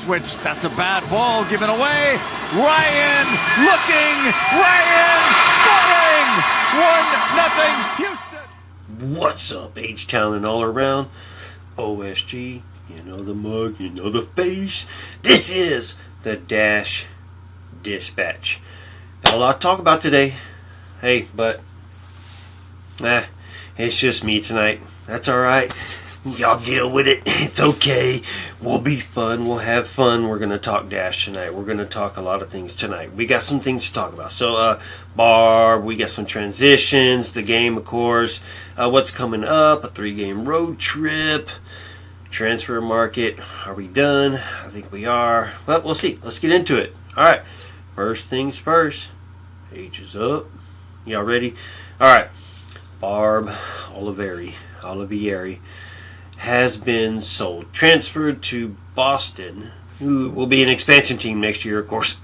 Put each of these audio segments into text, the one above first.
switch. That's a bad ball given away. Ryan looking. Ryan scoring. 1-0 Houston. What's up, H-Town and all around? OSG, you know the mug, you know the face. This is the Dash Dispatch. Got a lot to talk about today. Hey, but it's just me tonight. That's alright. Y'all deal with it. It's okay. We'll be fun. We'll have fun. We're going to talk Dash tonight. We're going to talk a lot of things tonight. We got some things to talk about. So, Barb, we got some transitions. The game, of course. What's coming up? A 3-game road trip. Transfer market. Are we done? I think we are. But we'll see. Let's get into it. Alright. First things first. H is up. Y'all ready? Alright. Barb Olivieri has been sold. Transferred to Boston, who will be an expansion team next year, of course.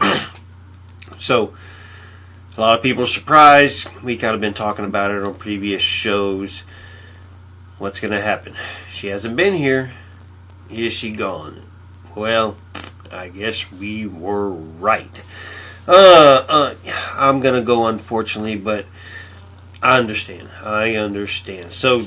So, a lot of people are surprised. We kind of been talking about it on previous shows. What's going to happen? She hasn't been here. Is she gone? Well, I guess we were right. I'm going to go unfortunately, but I understand. So,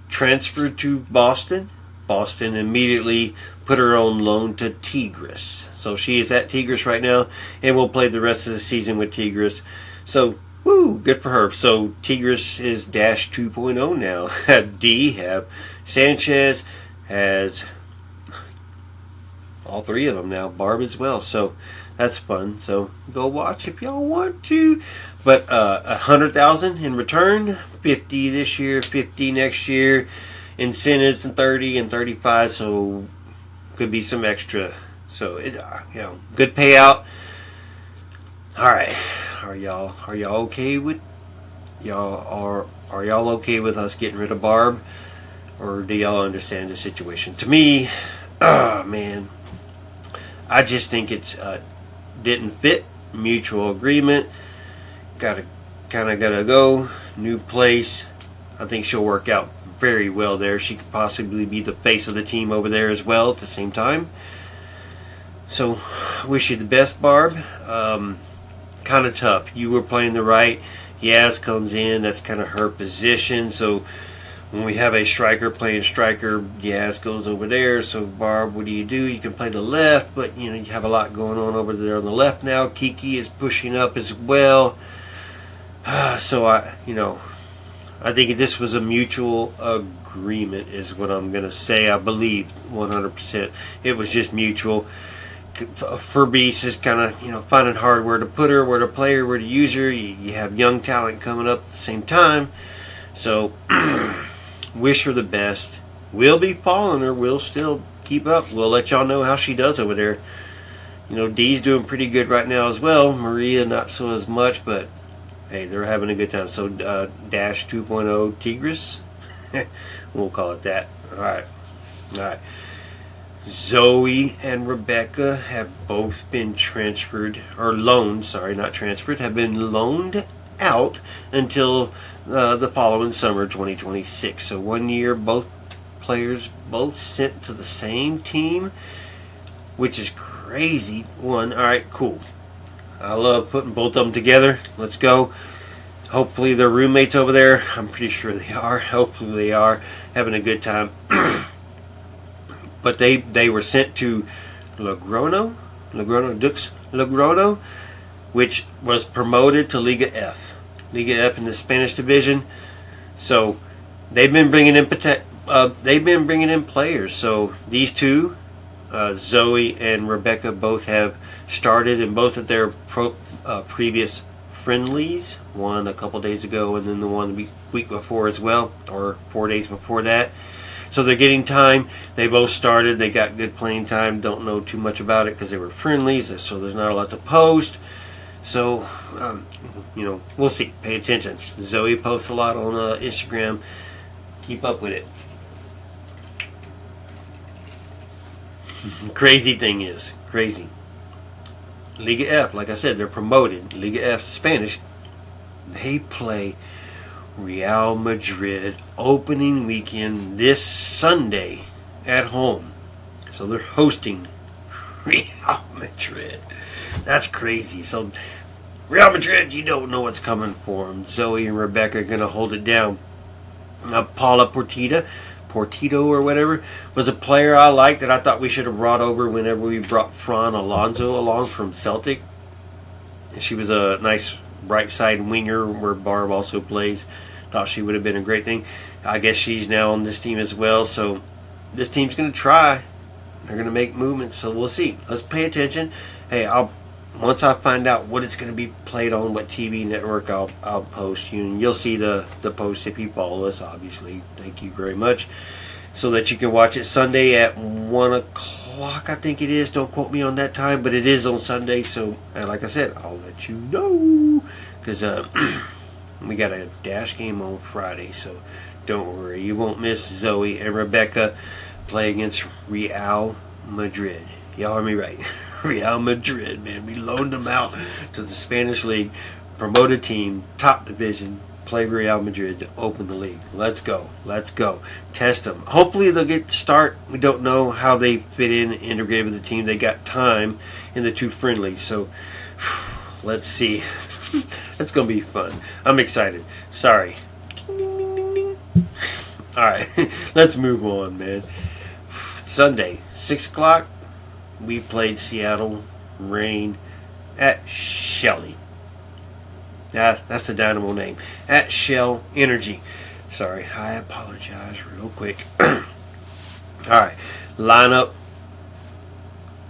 transferred to Boston. Boston immediately put her on loan to Tigres. So she is at Tigres right now and will play the rest of the season with Tigres. So, woo, good for her. So Tigres is Dash 2.0 now. Have Sanchez, has all three of them now. Barb as well. So that's fun. So go watch if y'all want to. But $100,000 in return, 50 this year, 50 next year, incentives and 30 and 35. So could be some extra. So it, good payout. All right, are y'all okay with are y'all okay with us getting rid of Barb, or do y'all understand the situation? To me, man, I just think it's didn't fit. Mutual agreement. Gotta go. New place. I think she'll work out very well there. She could possibly be the face of the team over there as well at the same time. So, wish you the best, Barb. Kind of tough. You were playing the right. Yaz comes in. That's kind of her position. So, when we have a striker playing striker, Yaz goes over there. So, Barb, what do? You can play the left, but you have a lot going on over there on the left now. Kiki is pushing up as well. So I think this was a mutual agreement is what I'm going to say. I believe 100%. It was just mutual. Furbeese is kind of, finding hard where to put her, where to play her, where to use her. You have young talent coming up at the same time. So, wish her the best. We'll be following her. We'll still keep up. We'll let y'all know how she does over there. Dee's doing pretty good right now as well. Maria, not so as much, but hey, they're having a good time. So, Dash 2.0 Tigres. We'll call it that. All right. Zoe and Rebeca have both been transferred, or loaned, not transferred, have been loaned out until the following summer, 2026. So 1 year, both players both sent to the same team, which is crazy. All right, cool. I love putting both of them together. Let's go. Hopefully they're roommates over there. I'm pretty sure they are. Hopefully they are having a good time. But they were sent to Dux Logroño, which was promoted to Liga F in the Spanish division. So they've been bringing in players. So these two, Zoe and Rebeca, both have started in both of their previous friendlies. One a couple days ago, and then the one the week before as well, or 4 days before that. So they're getting time. They both started. They got good playing time. Don't know too much about it because they were friendlies, so there's not a lot to post. So, we'll see. Pay attention. Zoe posts a lot on Instagram. Keep up with it. Crazy Liga F, like I said, they're promoted. Liga F Spanish. They play Real Madrid opening weekend this Sunday at home. So they're hosting Real Madrid. That's crazy. So, Real Madrid, you don't know what's coming for them. Zoe and Rebeca are going to hold it down. Paula Portito or whatever, was a player I liked that I thought we should have brought over whenever we brought Fran Alonso along from Celtic. And she was a nice right side winger where Barb also plays. Thought she would have been a great thing. I guess she's now on this team as well. So this team's going to try. They're going to make movements. So we'll see. Let's pay attention. Hey, once I find out what it's going to be played on, what TV network, I'll post you, and you'll see the post if you follow us. Obviously, thank you very much. So that you can watch it Sunday at 1 o'clock, I think it is. Don't quote me on that time, but it is on Sunday. So, like I said, I'll let you know because we got a dash game on Friday. So don't worry, you won't miss Zoe and Rebeca play against Real Madrid. Y'all heard me right. Real Madrid, man. We loaned them out to the Spanish League, promoted team, top division, play Real Madrid to open the league. Let's go. Let's go. Test them. Hopefully they'll get to start. We don't know how they fit in, integrate with the team. They got time in the two friendlies, so let's see. That's going to be fun. I'm excited. Sorry. Ding, ding, ding, ding, ding. All right. Let's move on, man. Sunday, 6 o'clock. We played Seattle Reign at Shelley. Yeah, that's the Dynamo name. At Shell Energy. Sorry, I apologize real quick. Alright, lineup.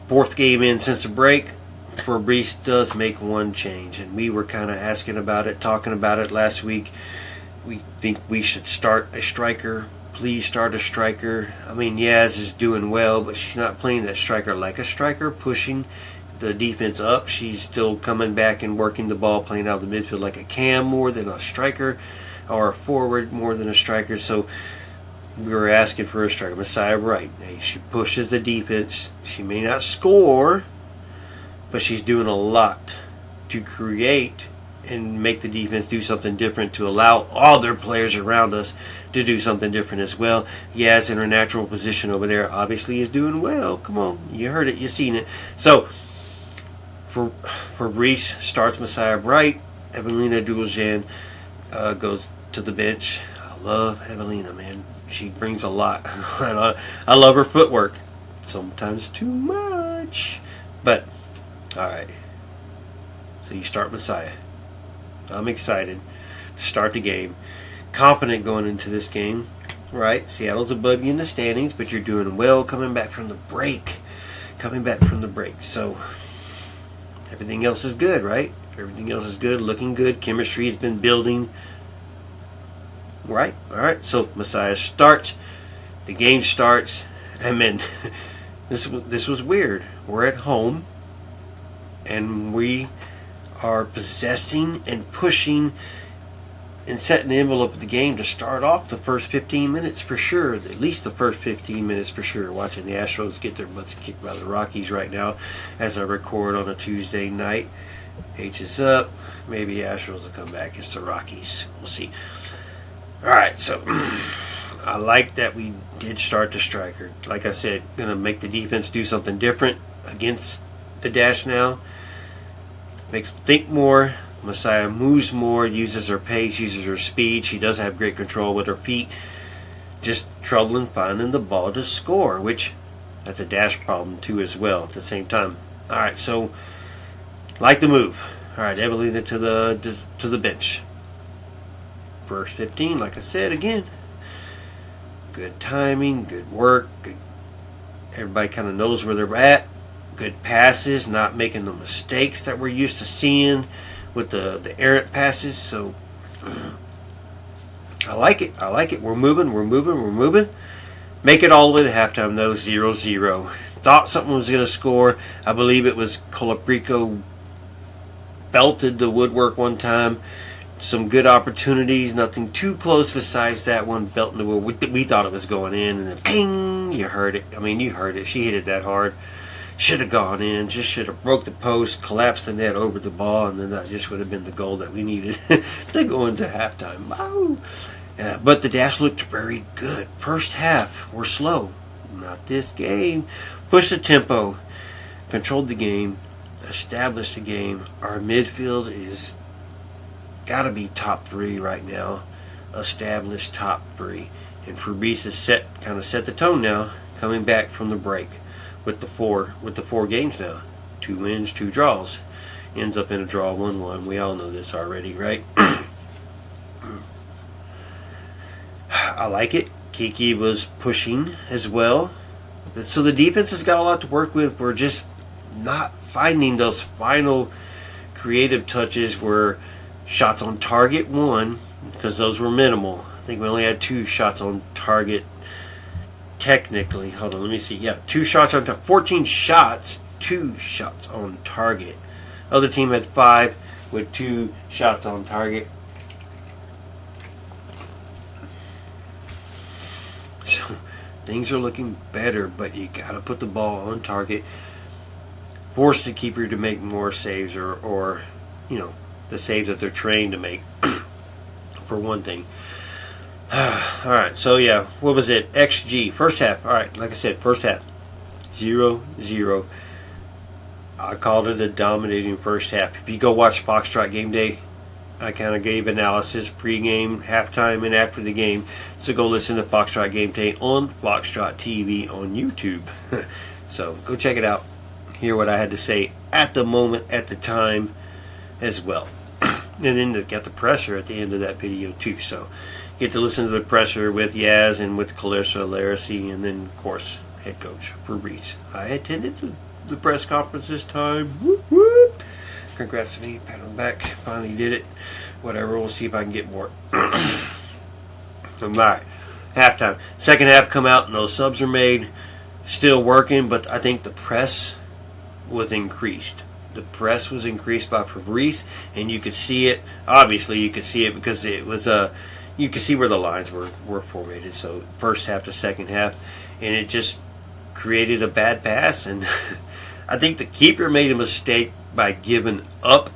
4th game in since the break. Fabrice does make one change, and we were kind of asking about it, talking about it last week. We think we should start a striker. Please start a striker. I mean, Yaz is doing well, but she's not playing that striker like a striker, pushing the defense up. She's still coming back and working the ball, playing out of the midfield like a cam more than a striker, or a forward more than a striker. So we were asking for a striker. Messiah Wright. Hey, she pushes the defense. She may not score, but she's doing a lot to create and make the defense do something different, to allow all their players around us to do something different as well. Yaz in her natural position over there obviously is doing well. Come on, you heard it, you seen it. So for Fabrice starts Messiah Bright. Evelina Duljan goes to the bench. I love Evelina, man. She brings a lot. I love her footwork. Sometimes too much. But alright. So you start Messiah. I'm excited to start the game. Confident going into this game. Right? Seattle's above you in the standings, but you're doing well coming back from the break. So everything else is good, right? Everything else is good, looking good. Chemistry's been building. Right? Alright. So Messiah starts. The game starts. And then this was weird. We're at home, and we are possessing and pushing and setting the envelope of the game to start off the first 15 minutes for sure. At least the first 15 minutes for sure. Watching the Astros get their butts kicked by the Rockies right now as I record on a Tuesday night. H is up. Maybe Astros will come back. It's the Rockies. We'll see. Alright, so I like that we did start the striker. Like I said, going to make the defense do something different against the dash now. Makes them think more. Messiah moves more, uses her pace, uses her speed. She does have great control with her feet. Just troubling finding the ball to score, which that's a dash problem too as well at the same time. Alright, so like the move. Alright, Evelina to the bench. First 15, like I said again. Good timing, good work, good. Everybody kind of knows where they're at. Good passes, not making the mistakes that we're used to seeing with the errant passes. So I like it. We're moving. Make it all the way to halftime though, 0-0. Thought something was going to score. I believe it was Colaprico belted the woodwork one time. Some good opportunities, nothing too close besides that one belting the wood. We thought it was going in, and then ping, you heard it. I mean, you heard it. She hit it that hard. Should have gone in, just should have broke the post, collapsed the net over the ball, and then that just would have been the goal that we needed to go into halftime. Wow. But the dash looked very good. First half, we're slow. Not this game. Push the tempo. controlled the game, established the game. Our midfield is got to be top 3 right now, established top 3. And Fabrice has kind of set the tone now, coming back from the break with the four games now, 2 wins, 2 draws, ends up in a draw 1-1. We all know this already, right? I like it. Kiki was pushing as well. So the defense has got a lot to work with. We're just not finding those final creative touches where shots on target won, because those were minimal. I think we only had 2 shots on target technically. Hold on, let me see. Yeah, 2 shots on target. 14 shots, 2 shots on target. Other team had 5 with 2 shots on target. So things are looking better, but you got to put the ball on target. Force the keeper to make more saves, or you know, the saves that they're trained to make, for one thing. Alright, so yeah, what was it? XG, first half. Alright, like I said, first half, 0-0. I called it a dominating first half. If you go watch Foxtrot game day, I kind of gave analysis pre-game, halftime, and after the game. So go listen to Foxtrot game day on Foxtrot TV on YouTube. So go check it out. Hear what I had to say at the moment, at the time, as well. And then they got the presser at the end of that video too. So get to listen to the presser with Yaz and with Clarissa Larissy, and then of course head coach Fabrice. I attended the press conference this time. Whoop, whoop. Congrats to me, pat on the back. Finally did it. Whatever, we'll see if I can get more. Alright, halftime. Second half come out and those subs are made. Still working, but I think the press was increased. The press was increased by Fabrice, and you could see it. Obviously, you could see it because it was you could see where the lines were formatted. So first half to second half, and it just created a bad pass. And I think the keeper made a mistake by giving up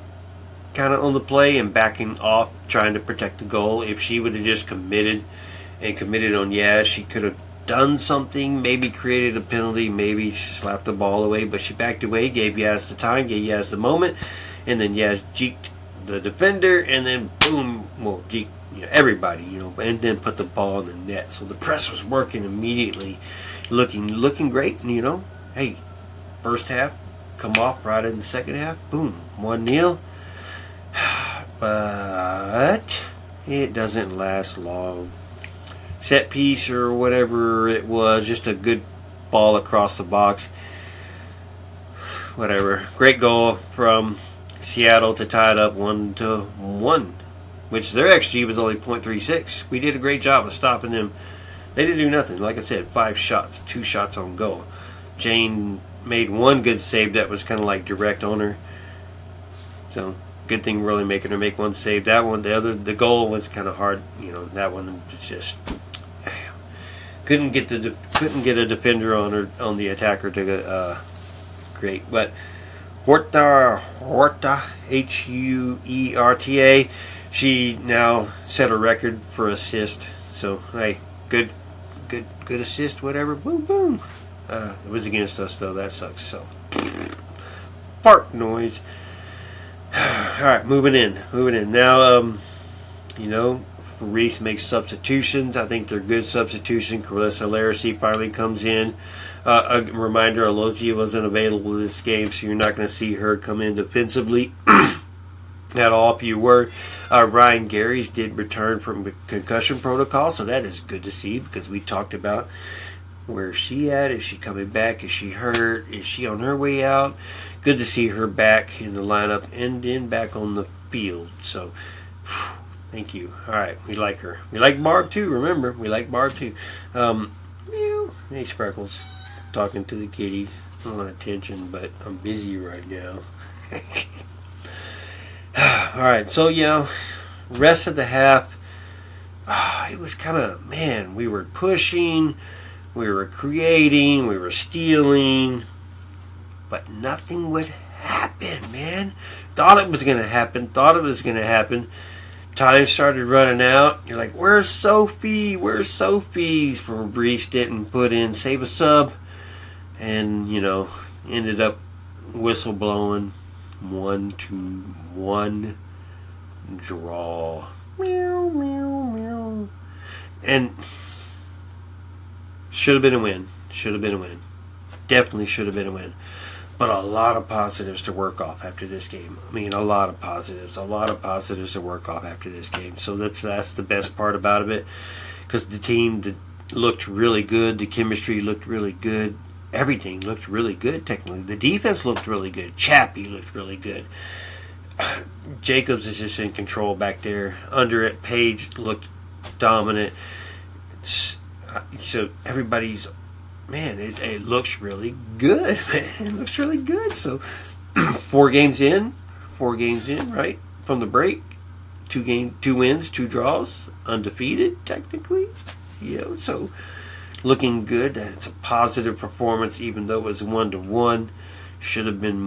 kind of on the play and backing off, trying to protect the goal. If she would have just committed on Yaz, she could have done something, maybe created a penalty, maybe slapped the ball away, but she backed away, gave Yaz the time, gave Yaz the moment, and then Yaz jeeked the defender, and then boom, well, jeeked everybody, and then put the ball in the net. So the press was working immediately, looking great, and hey, first half, come off right in the second half, boom, 1-0. But it doesn't last long. Set piece or whatever it was, just a good ball across the box. Whatever. Great goal from Seattle to tie it up 1-1, which their XG was only 0.36. We did a great job of stopping them. They didn't do nothing. Like I said, 5 shots, 2 shots on goal. Jane made one good save that was kind of like direct on her. So good thing really making her make one save. That one, the goal was kind of hard. That one was just couldn't get a defender on the attacker to great. But Huerta Huerta, she now set a record for assist. So hey, good assist, whatever. Boom boom. It was against us though. That sucks. So fart noise. All right, moving in. Now, Reese makes substitutions. I think they're good substitutions. Clarissa Larissy finally comes in. A reminder, Alozia wasn't available this game, so you're not going to see her come in defensively at all. If you were, Ryan Garys did return from the concussion protocol, so that is good to see, because we talked about where is she at? Is she coming back? Is she hurt? Is she on her way out? Good to see her back in the lineup and then back on the field. So, thank you. All right, we like her. We like Barb too. Remember, we like Barb too. Hey, Sparkles, talking to the kitties. I want attention, but I'm busy right now. All right, so rest of the half, it was kind of, we were pushing, we were creating, we were stealing, but nothing would happen, man. Thought it was going to happen. Time started running out. You're like, where's Sophie? Fabrice didn't put in save a sub. And, ended up whistle blowing. 1-1 draw. Meow, meow, meow. And should have been a win. Should have been a win. Definitely should have been a win. But a lot of positives to work off after this game. I mean, a lot of positives. A lot of positives to work off after this game. So that's the best part about it. Because the team looked really good. The chemistry looked really good. Everything looked really good, technically. The defense looked really good. Chappie looked really good. Jacobs is just in control back there. Under it, Page looked dominant. So everybody's... Man, it looks really good, man. It looks really good. So, 4 games in, right? From the break. 2 wins, 2 draws. Undefeated, technically. So looking good. It's a positive performance, even though it was 1-1. Should have been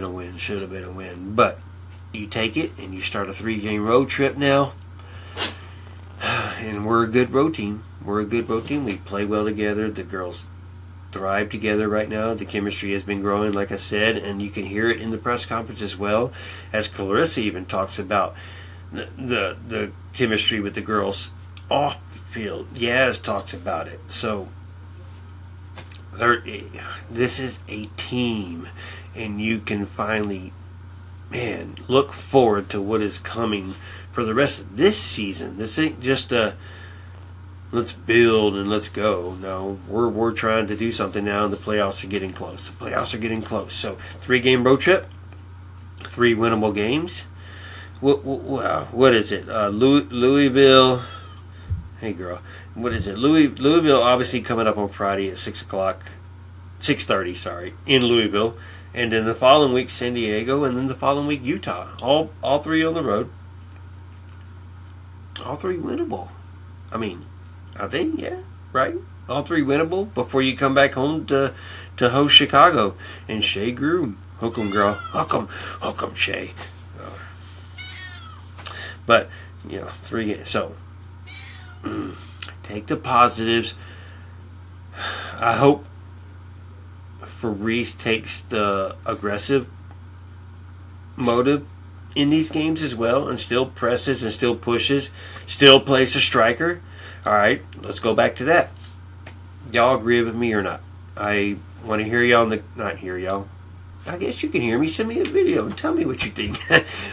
a win. But you take it, and you start a 3-game road trip now. And we're a good road team. We play well together. The girls thrive together right now. The chemistry has been growing, like I said, and you can hear it in the press conference as well, as Clarissa even talks about the chemistry with the girls off the field. Yaz talks about it. So this is a team, and you can finally, man, look forward to what is coming for the rest of this season. This ain't just a let's build and let's go. No, we're trying to do something now, and the playoffs are getting close. So 3-game road trip, 3 winnable games. What is it? Louisville. Hey girl, what is it? Louisville obviously coming up on Friday at 6:30. Sorry, in Louisville, and then the following week San Diego, and then the following week Utah. All 3 on the road. All 3 winnable. I mean, I think, yeah, right? All 3 winnable before you come back home to host Chicago. And Shea Groom. Hook 'em, girl. Hook 'em, Shea. But, 3 games. So, take the positives. I hope Reese takes the aggressive motive in these games as well, and still presses and still pushes, still plays a striker. All right, let's go back to that. Y'all agree with me or not? I want to hear y'all. Not hear y'all. I guess you can hear me. Send me a video and tell me what you think.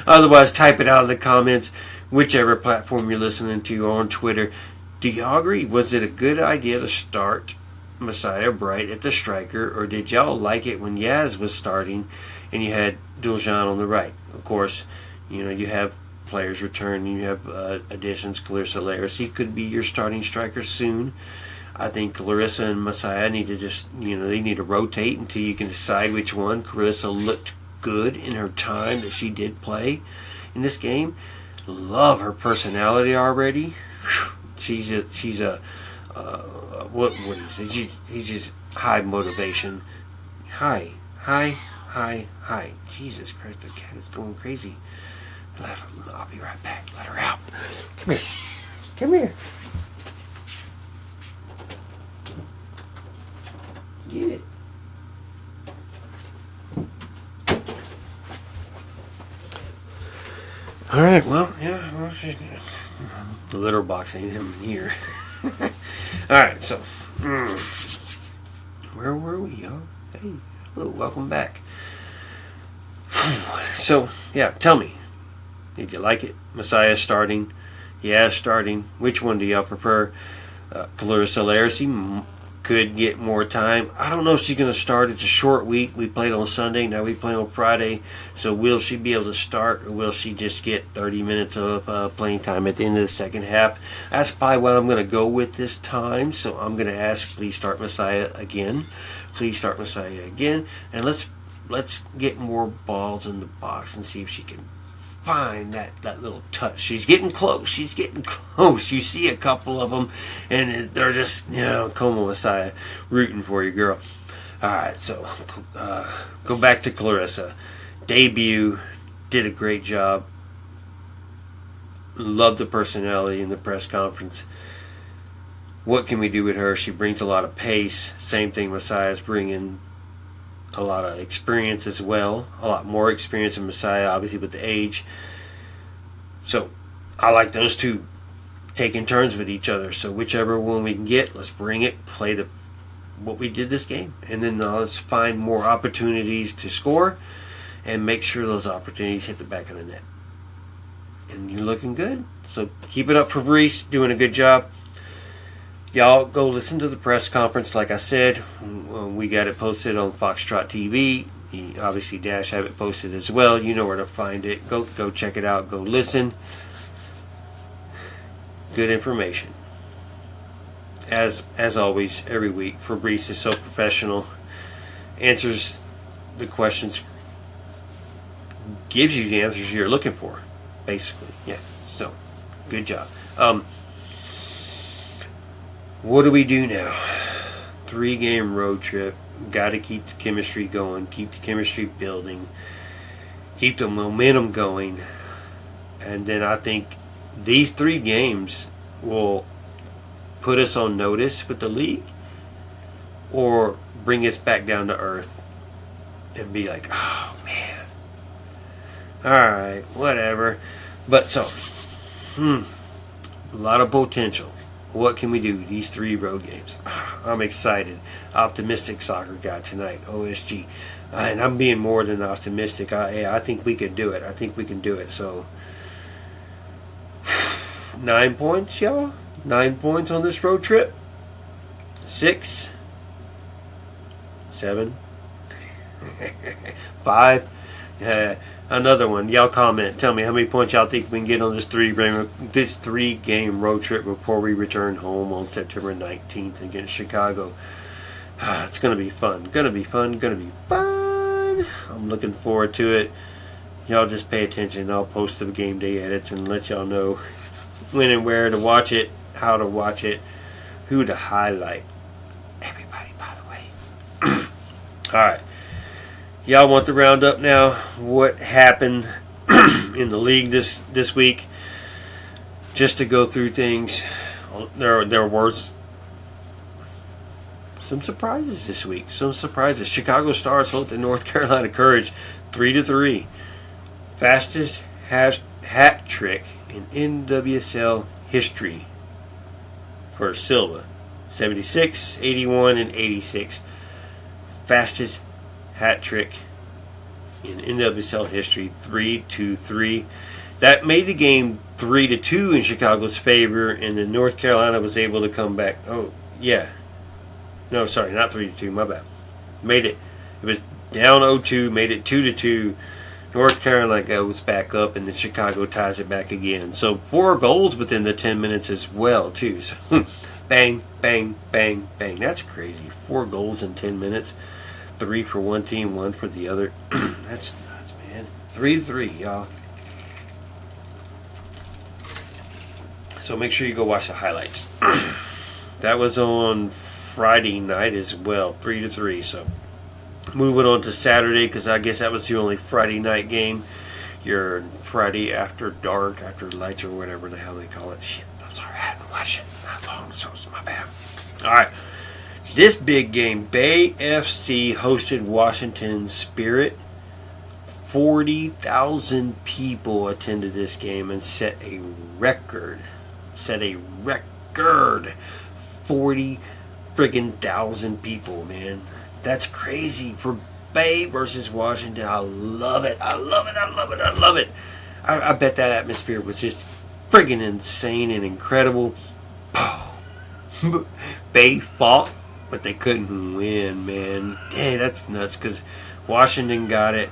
Otherwise, type it out in the comments, whichever platform you're listening to, on Twitter. Do y'all agree? Was it a good idea to start Messiah Bright at the striker, or did y'all like it when Yaz was starting and you had Duljan on the right? Of course, you have players return, you have additions. Clarissa Larissy could be your starting striker soon. I think Clarissa and Messiah need to just, they need to rotate until you can decide which one. Clarissa looked good in her time that she did play in this game. Love her personality already. She's a what is it? He's just high motivation. High. Jesus Christ, the cat is going crazy. I'll be right back. Let her out. Come here. Get it. All right. Well, yeah. The litter box ain't him in here. All right. So, where were we, y'all? Hey, hello. Welcome back. So, yeah. Tell me. Did you like it? Messiah starting. Yeah, starting. Which one do y'all prefer? Clarissa Larissy could get more time. I don't know if she's going to start. It's a short week. We played on Sunday. Now we play on Friday. So will she be able to start, or will she just get 30 minutes of playing time at the end of the second half? That's probably what I'm going to go with this time. So I'm going to ask, please start Messiah again. And let's get more balls in the box and see if she can find that little touch. She's getting close. You see a couple of them, and they're just, come on, Messiah, rooting for you, girl. All right, so go back to Clarissa. Debut, did a great job. Loved the personality in the press conference. What can we do with her? She brings a lot of pace. Same thing Messiah's bringing. a lot of experience as well. A lot more experience than Messiah, obviously, with the age. So, I like those two taking turns with each other. So, whichever one we can get, let's bring it, play what we did this game. And then let's find more opportunities to score and make sure those opportunities hit the back of the net. And you're looking good. So, keep it up for Reese, doing a good job. Y'all go listen to the press conference. Like I said, we got it posted on Foxtrot TV. Obviously, Dash have it posted as well. You know where to find it. Go check it out. Go listen. Good information. As always, every week, Fabrice is so professional. Answers the questions. Gives you the answers you're looking for. Basically, yeah. So, good job. What do we do now? 3-game road trip. Got to keep the chemistry going. Keep the chemistry building. Keep the momentum going. And then I think these 3 games will put us on notice with the league or bring us back down to earth and be like, oh, man. Alright, whatever. But so, a lot of potential. What can we do? These 3 road games. I'm excited. Optimistic soccer guy tonight. OSG. And I'm being more than optimistic. I think we can do it. I think we can do it. So, 9 points, y'all. 9 points on this road trip. 6. 7. 5. Another one. Y'all comment. Tell me how many points y'all think we can get on this 3-game road trip before we return home on September 19th against Chicago. It's going to be fun. Going to be fun. I'm looking forward to it. Y'all just pay attention. I'll post the game day edits and let y'all know when and where to watch it, how to watch it, who to highlight. Everybody, by the way. Alright. Y'all want the roundup now? What happened in the league this week? Just to go through things. There were some surprises this week. Some surprises. Chicago Stars hold the North Carolina Courage 3-3. Fastest hat trick in NWSL history for Silva. 76, 81, and 86. Fastest hat trick in NWSL history, 3-3. That made the game 3-2 in Chicago's favor, and then North Carolina was able to come back. Oh, yeah. No, sorry, not 3-2, my bad. Made it. It was down 0-2, made it 2-2. North Carolina goes back up, and then Chicago ties it back again. So 4 goals within the 10 minutes as well, too. So bang, bang, bang, bang. That's crazy. 4 goals in 10 minutes. 3 for one team, 1 for the other. That's nuts, man. 3-3, y'all. So make sure you go watch the highlights. That was on Friday night as well, 3-3. So moving on to Saturday, because I guess that was the only Friday night game. Your Friday after dark, after lights, or whatever the hell they call it. Shit, I'm sorry, I hadn't watched it not long, so it's my bad. All right. This big game, Bay FC hosted Washington Spirit. 40,000 people attended this game and set a record. 40 friggin' thousand people, man. That's crazy for Bay versus Washington. I love it. I bet that atmosphere was just friggin' insane and incredible. Bay fought, but they couldn't win, man. Dang, that's nuts, because Washington got it.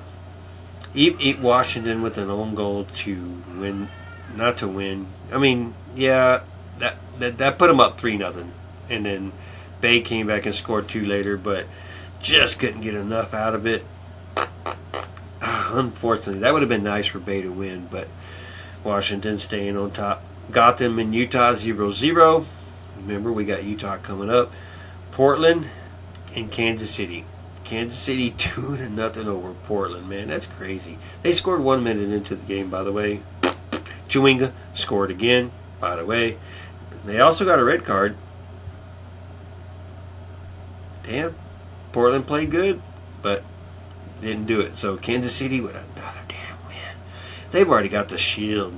Eat Washington with an own goal to win, not to win. I mean, yeah, that put them up 3-0, and then Bay came back and scored 2 later, but just couldn't get enough out of it. Unfortunately, that would have been nice for Bay to win, but Washington staying on top. Got them in Utah 0-0. Remember, we got Utah coming up. Portland and Kansas City. Kansas City 2-0 over Portland, man. That's crazy. They scored 1 minute into the game, by the way. Chewinga scored again, by the way. They also got a red card. Damn. Portland played good. but didn't do it. So Kansas City with another damn win. They've already got the shield.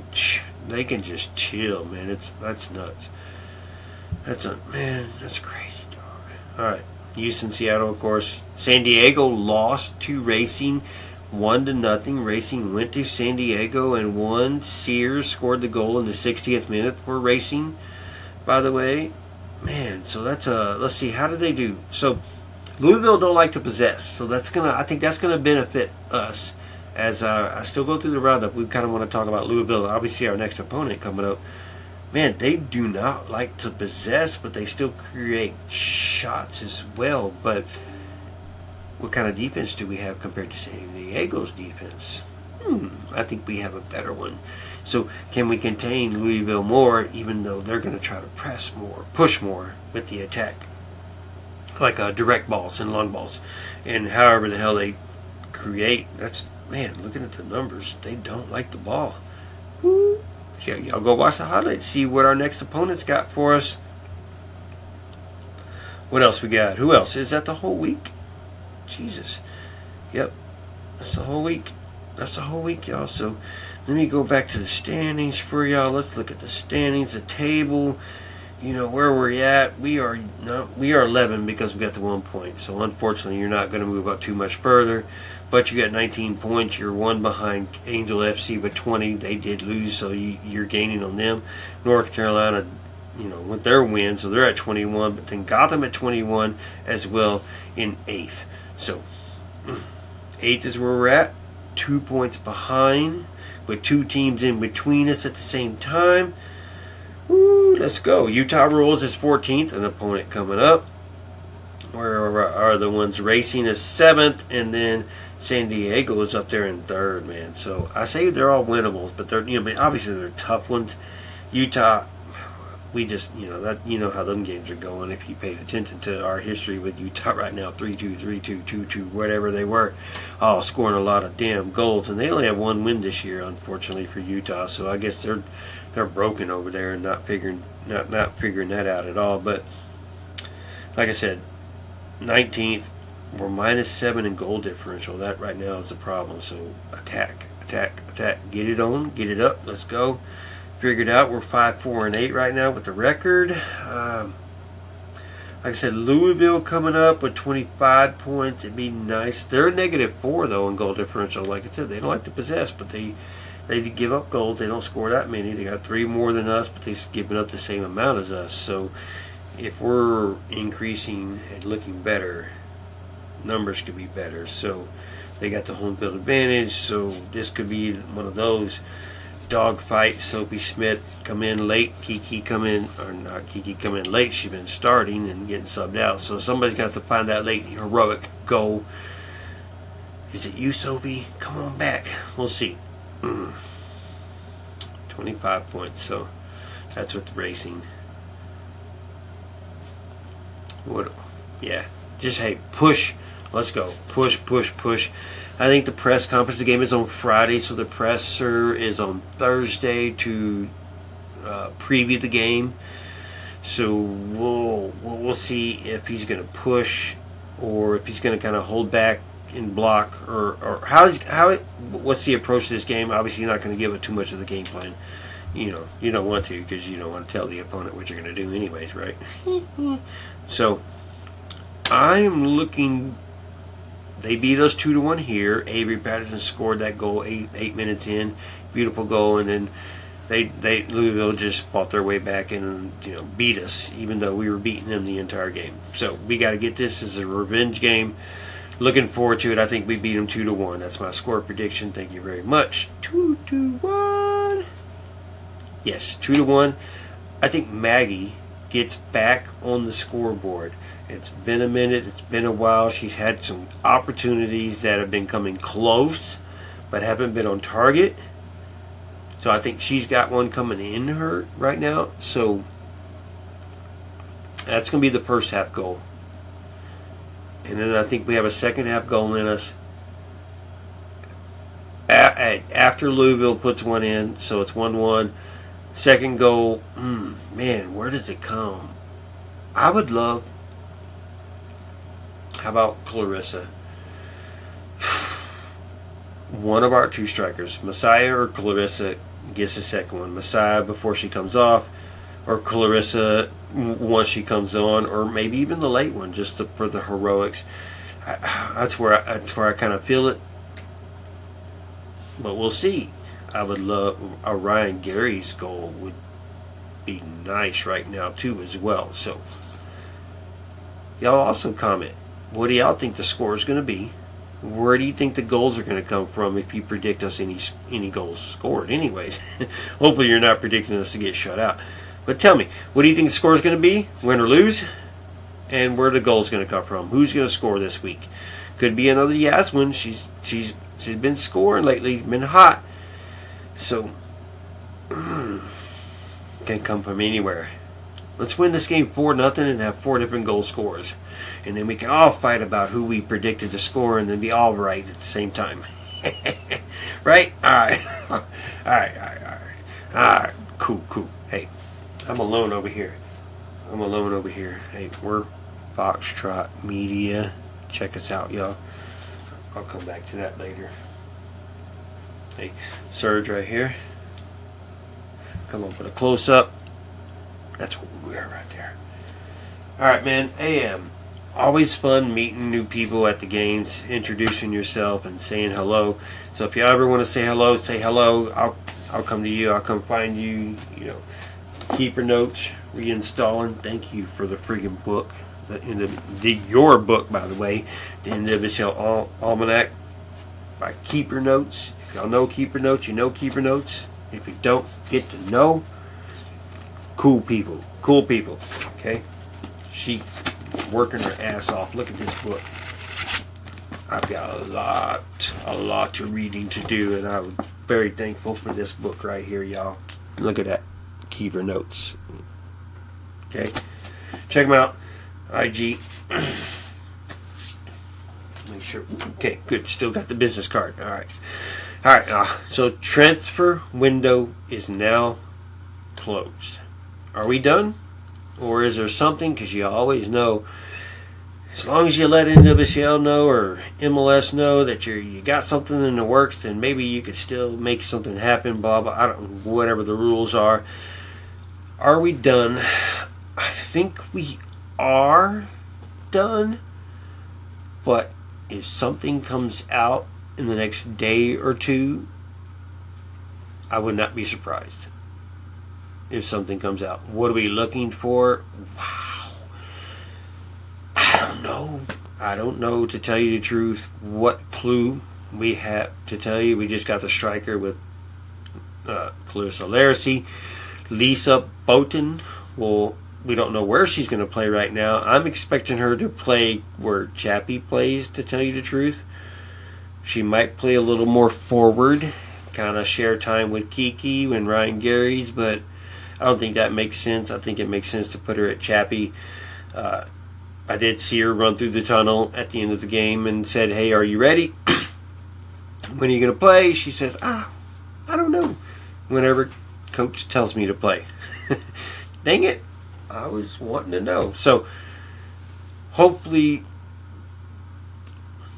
They can just chill, man. That's nuts. That's crazy, dog. All right, Houston, Seattle, of course. San Diego lost to Racing, 1-0. Racing went to San Diego and won. Sears scored the goal in the 60th minute for Racing, by the way. Man, so that's let's see, how did they do? So Louisville don't like to possess, so I think that's gonna benefit us. As I still go through the roundup, we kind of want to talk about Louisville. Obviously, our next opponent coming up. Man, they do not like to possess, but they still create shots as well. But what kind of defense do we have compared to San Diego's defense? I think we have a better one. So can we contain Louisville more, even though they're going to try to press more, push more with the attack? Like direct balls and long balls. And however the hell they create, man, looking at the numbers, they don't like the ball. Woo. Yeah, y'all go watch the highlights, see what our next opponent's got for us. What else we got? Who else? Is that the whole week? Jesus. Yep. That's the whole week. That's the whole week, y'all. So let me go back to the standings for y'all. Let's look at the standings, the table. You know where we're at. We are 11 because we got the 1 point. So unfortunately, you're not going to move up too much further. But you got 19 points. You're one behind Angel FC with 20. They did lose, so you're gaining on them. North Carolina, with their win, so they're at 21. But then Gotham at 21 as well in 8th. So 8th is where we're at. 2 points behind, with 2 teams in between us at the same time. Woo, let's go. Utah Rules is 14th, an opponent coming up. Where are the ones? Racing is 7th, and then San Diego is up there in 3rd, man. So I say they're all winnables, but they're obviously they're tough ones. Utah, we just how them games are going. If you paid attention to our history with Utah right now, 3-2, 3-2, 2-2, whatever they were, all scoring a lot of damn goals, and they only have 1 win this year, unfortunately for Utah. So I guess they're broken over there and not figuring that out at all. But like I said, 19th, we're -7 in goal differential. That right now is the problem. So attack. Get it on, get it up. Let's go. Figured out we're 5-4-8 right now with the record. Like I said, Louisville coming up with 25 points. It'd be nice. They're -4 though in goal differential. Like I said, they don't like to possess, but they give up goals. They don't score that many. They got 3 more than us, but they're giving up the same amount as us. So if we're increasing and looking better, numbers could be better. So they got the home field advantage. So this could be one of those dogfights. Sophie Smith come in late. Kiki come in late. She's been starting and getting subbed out. So somebody's got to find that late heroic goal. Is it you, Sophie? Come on back. We'll see. 25 points. So that's with the Racing. Just push. Let's go. Push. I think the press conference, the game is on Friday, so the presser is on Thursday to preview the game. So we'll see if he's going to push or if he's going to kind of hold back and block or what's the approach to this game. Obviously, you're not going to give it too much of the game plan. You don't want to, because you don't want to tell the opponent what you're going to do anyways, right? So I'm looking. They beat us 2-1 here. Avery Patterson scored that goal 8 minutes in, beautiful goal, and then Louisville just fought their way back and beat us, even though we were beating them the entire game. So we got to get this as a revenge game. Looking forward to it. I think we beat them 2-1. That's my score prediction. Thank you very much. 2-1. Yes, 2-1. I think Maggie gets back on the scoreboard. It's been a minute. It's been a while. She's had some opportunities that have been coming close, but haven't been on target. So I think she's got one coming in her right now. So that's going to be the first half goal. And then I think we have a second half goal in us after Louisville puts one in. So it's 1-1. Second goal, man, where does it come? I would love, how about Clarissa? one of our two strikers, Messiah or Clarissa, gets the second one. Messiah before she comes off, or Clarissa once she comes on, or maybe even the late one, just for the heroics. That's where I kind of feel it. But we'll see. I would love a Ryan Gary's goal would be nice right now too as well. So y'all also comment. What do y'all think the score is going to be? Where do you think the goals are going to come from if you predict us any goals scored? Anyways, hopefully you're not predicting us to get shut out. But tell me, what do you think the score is going to be? Win or lose? And where the goal's going to come from? Who's going to score this week? Could be another Yasmin. She's been scoring lately, been hot. So can come from anywhere. Let's win this game 4-0 and have 4 different goal scorers. And then we can all fight about who we predicted to score and then be all right at the same time. Right? Alright. Alright. Cool. Hey, I'm alone over here. Hey, we're Foxtrot Media. Check us out, y'all. I'll come back to that later. Hey, Surge right here. Come on, put a close up. That's what we are right there. Alright, man. AM. Always fun meeting new people at the games, introducing yourself and saying hello. So if you ever want to say hello, say hello. I'll come to you. I'll come find you. You know, keeper notes, reinstalling. Thank you for the friggin' book. Your book, by the way, the NWSL Almanac by Keeper Notes. If y'all know Keeper Notes, you know Keeper Notes. If you don't, get to know. Cool people. Okay? She working her ass off. Look at this book. I've got a lot of reading to do, and I'm very thankful for this book right here, y'all. Look at that. Keeper Notes. Okay? Check them out. IG. Make sure. Okay, good. Still got the business card. Alright. So transfer window is now closed. Are we done? Or is there something? Because you always know, as long as you let NWSL know or MLS know that you got something in the works, then maybe you could still make something happen. Blah blah. I don't. Whatever the rules are. Are we done? I think we are done. But if something comes out in the next day or two, I would not be surprised. If something comes out, what are we looking for? Wow, I don't know to tell you the truth what clue we have to tell you. We just got the striker with Clarissa Larissy. Lisa Boughton, well, we don't know where she's going to play right now. I'm expecting her to play where Chappie plays, to tell you the truth. She might play a little more forward, kind of share time with Kiki and Ryan Gary's, but I don't think that makes sense. I think it makes sense to put her at Chappie. I did see her run through the tunnel at the end of the game and said, "Hey, are you ready? When are you going to play?" She says, I don't know. Whenever coach tells me to play. Dang it. I was wanting to know. So, hopefully,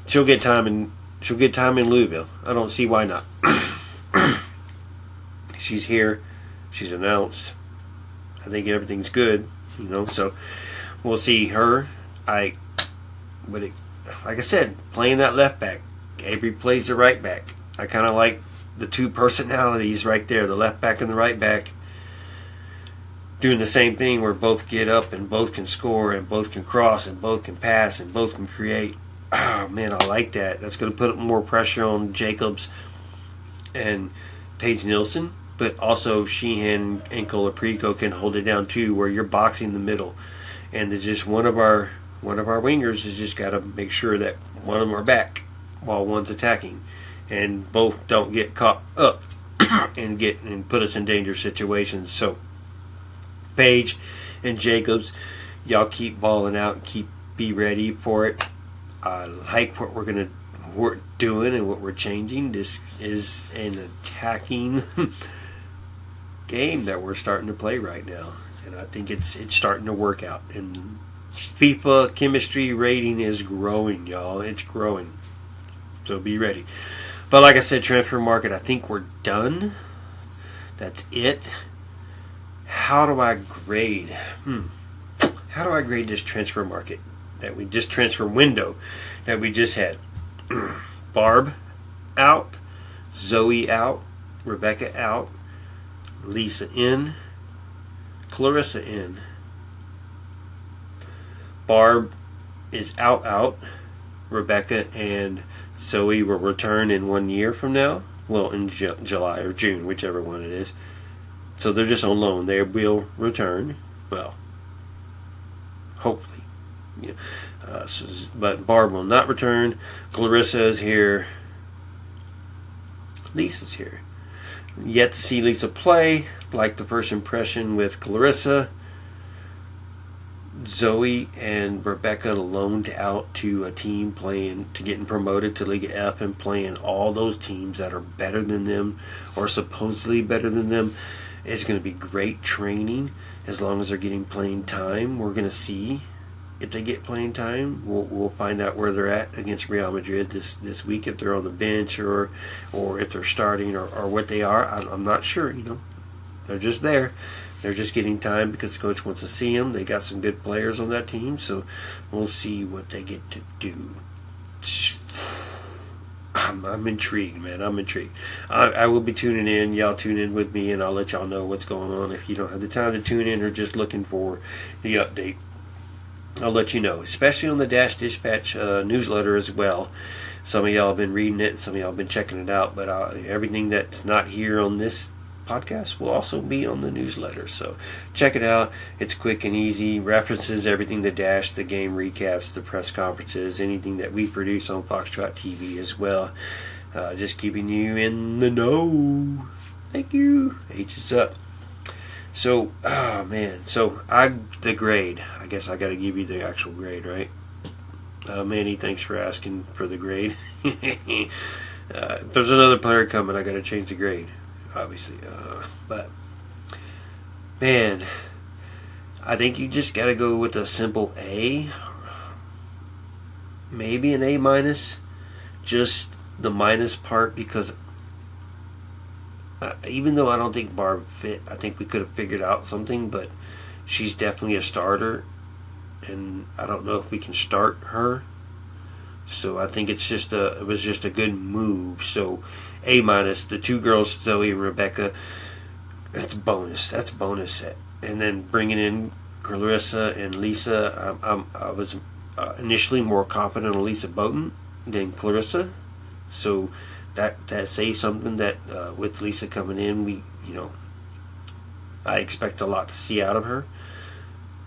she'll get time in Louisville. I don't see why not. She's here. She's announced. I think everything's good, so we'll see her. Like I said, playing that left back. Avery plays the right back. I kind of like the two personalities right there, the left back and the right back, doing the same thing where both get up and both can score and both can cross and both can pass and both can create. Oh, man, I like that. That's going to put more pressure on Jacobs and Paige Nielsen. But also Sheehan and Colaprico can hold it down too, where you're boxing the middle, and just one of our wingers has just got to make sure that one of them are back while one's attacking, and both don't get caught up and put us in dangerous situations. So Paige and Jacobs, y'all keep balling out, be ready for it. I like what we're doing and what we're changing. This is an attacking game that we're starting to play right now, and I think it's starting to work out. And FIFA chemistry rating is growing, y'all. It's growing, so be ready. But like I said, transfer market, I think we're done. That's it. How do I grade? How do I grade this transfer market transfer window that we just had? Barb out, Zoe out, Rebeca out, Lisa in, Clarissa in. Barb is out. Rebecca and Zoe will return in 1 year from now. Well, in July or June, whichever one it is. So they're just on loan. They will return. Well, hopefully. Yeah. But Barb will not return. Clarissa is here. Lisa's here. Yet to see Lisa play. Like the first impression with Clarissa. Zoe and Rebecca loaned out to a team getting promoted to League F and playing all those teams that are better than them or supposedly better than them. It's going to be great training as long as they're getting playing time. We're going to see if they get playing time. We'll find out where they're at against Real Madrid this week, if they're on the bench or if they're starting or what they are. I'm not sure. They're just there. They're just getting time because the coach wants to see them. They got some good players on that team, so we'll see what they get to do. I'm intrigued, man. I'm intrigued. I will be tuning in. Y'all tune in with me, and I'll let y'all know what's going on. If you don't have the time to tune in or just looking for the update, I'll let you know, especially on the Dash Dispatch newsletter as well. Some of y'all have been reading it. Some of y'all have been checking it out, but everything that's not here on this podcast will also be on the newsletter, so check it out. It's quick and easy, references everything, the Dash, the game recaps, the press conferences, anything that we produce on Foxtrot TV as well. Just keeping you in the know. Thank you. H is up. So the grade, I guess I got to give you the actual grade, right? Manny, thanks for asking for the grade. If there's another player coming, I got to change the grade, obviously. But man, I think you just got to go with a simple A, maybe an A minus. Just the minus part because even though I don't think Barb fit, I think we could have figured out something. But she's definitely a starter, and I don't know if we can start her. So I think it was just a good move. So A minus. The two girls, Zoe and Rebecca, that's bonus. That's bonus set. And then bringing in Clarissa and Lisa, I was initially more confident on Lisa Bowden than Clarissa. So that says something that with Lisa coming in, I expect a lot to see out of her.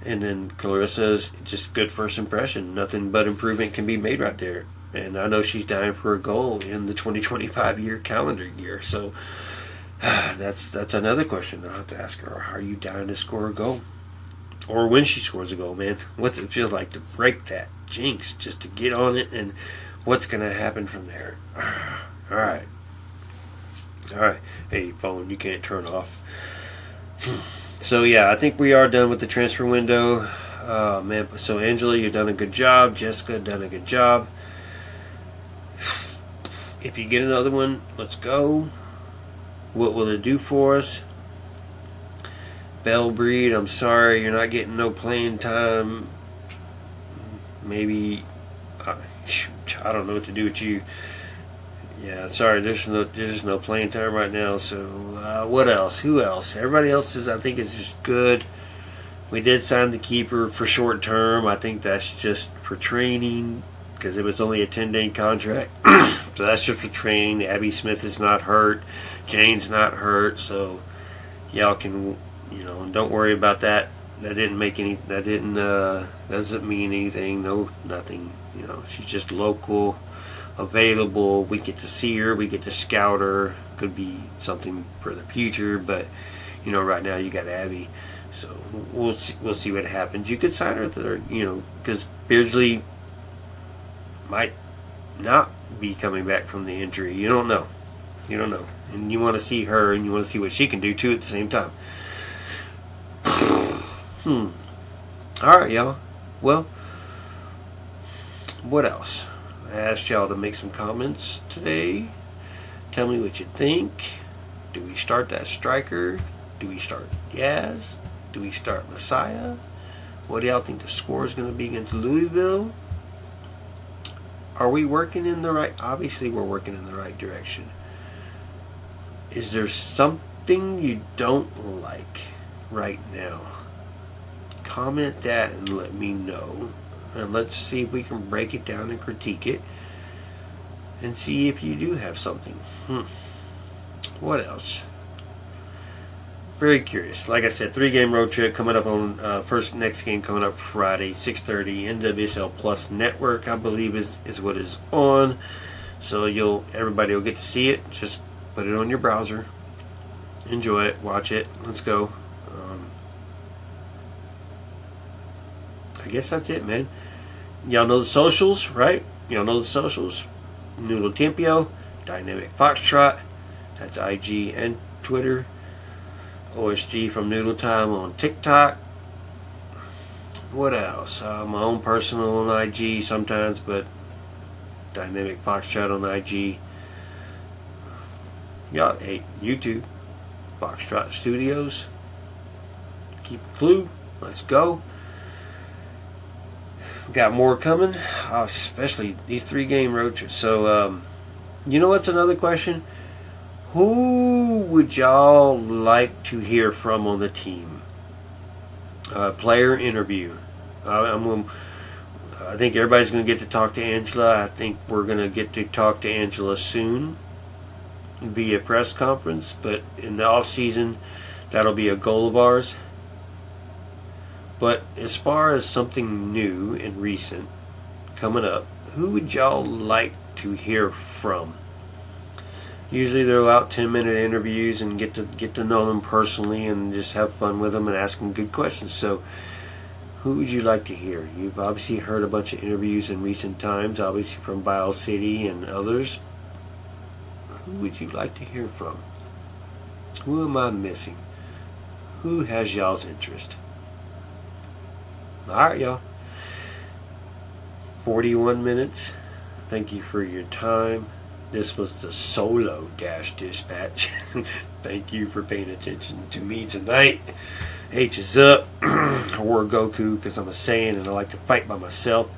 And then Clarissa's just good first impression. Nothing but improvement can be made right there. And I know she's dying for a goal in the 2025 year calendar year. So that's another question I'll have to ask her. Are you dying to score a goal? Or when she scores a goal, man, what's it feel like to break that jinx, just to get on it, and what's going to happen from there? All right. Hey, phone, you can't turn off. So, yeah, I think we are done with the transfer window. Man, so Angela, you've done a good job. Jessica, done a good job. If you get another one, let's go. What will it do for us? Bell Breed, I'm sorry, you're not getting no playing time. Maybe, I don't know what to do with you. Yeah, sorry, there's no playing time right now. So, what else? Who else? Everybody else I think is just good. We did sign the keeper for short term. I think that's just for training because it was only a 10-day contract. So that's just for training. Abby Smith is not hurt. Jane's not hurt. So, y'all can, don't worry about that. That didn't make any. That didn't. Doesn't mean anything. No, nothing. She's just local. Available. We get to see her, we get to scout her. Could be something for the future, but right now you got Abby, so we'll see what happens. You could sign her there, because Beardsley might not be coming back from the injury. You don't know, and you want to see her, and you want to see what she can do too at the same time. All right, y'all. Well, what else? I asked y'all to make some comments today. Tell me what you think. Do we start that striker? Do we start Yaz? Do we start Messiah? What do y'all think the score is going to be against Louisville? Are we working in the right... Obviously, we're working in the right direction. Is there something you don't like right now? Comment that and let me know. And let's see if we can break it down and critique it. And see if you do have something. What else? Very curious. Like I said, 3-game road trip coming up on next game coming up Friday, 6:30. NWSL Plus Network, I believe, is what is on. So everybody will get to see it. Just put it on your browser. Enjoy it. Watch it. Let's go. I guess that's it, man. Y'all know the socials, right? Y'all know the socials. Noodle Tempio, Dynamic Foxtrot. That's IG and Twitter. OSG from Noodle Time on TikTok. What else? My own personal on IG sometimes, but Dynamic Foxtrot on IG. Y'all, hey, YouTube, Foxtrot Studios. Keep a clue. Let's go. Got more coming, especially these 3-game road trips. So, you know what's another question? Who would y'all like to hear from on the team? Player interview. I think everybody's going to get to talk to Angela. I think we're going to get to talk to Angela soon via press conference. But in the off season, that'll be a goal of ours. But as far as something new and recent coming up, who would y'all like to hear from? Usually they're about 10-minute interviews and get to know them personally and just have fun with them and ask them good questions. So who would you like to hear? You've obviously heard a bunch of interviews in recent times, obviously from Bio City and others. Who would you like to hear from? Who am I missing? Who has y'all's interest? Alright, y'all. 41 minutes. Thank you for your time. This was the solo dispatch. Thank you for paying attention to me tonight. H is up. I wore Goku because I'm a Saiyan and I like to fight by myself.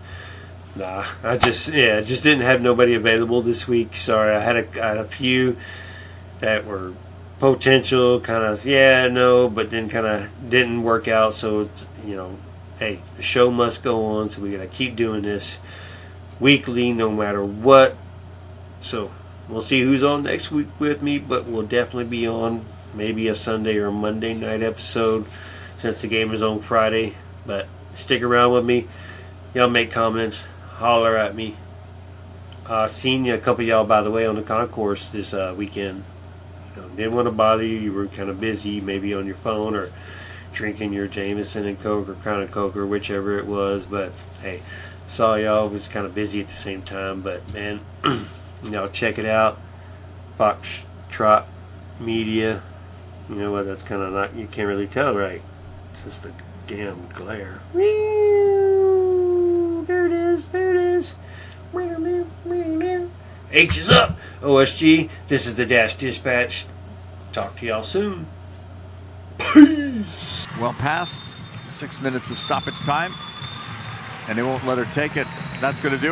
Nah, I just didn't have nobody available this week. Sorry, I had a few that were potential, kind of but then kind of didn't work out. So it's, hey, the show must go on, so we gotta keep doing this weekly no matter what. So we'll see who's on next week with me, but we'll definitely be on maybe a Sunday or a Monday night episode since the game is on Friday. But stick around with me. Y'all make comments, holler at me. Seen a couple of y'all, by the way, on the concourse this weekend. Didn't want to bother you. You were kind of busy, maybe on your phone or drinking your Jameson and Coke or Crown and Coke or whichever it was. But hey, saw y'all. Was kind of busy at the same time. But man, y'all check it out. Foxtrot Media. You know what? That's kind of not. You can't really tell, right? It's just the damn glare. There it is. There it is. H is up. OSG. This is the Dash Dispatch. Talk to y'all soon. Peace. Well past 6 minutes of stoppage time, and they won't let her take it. That's going to do it.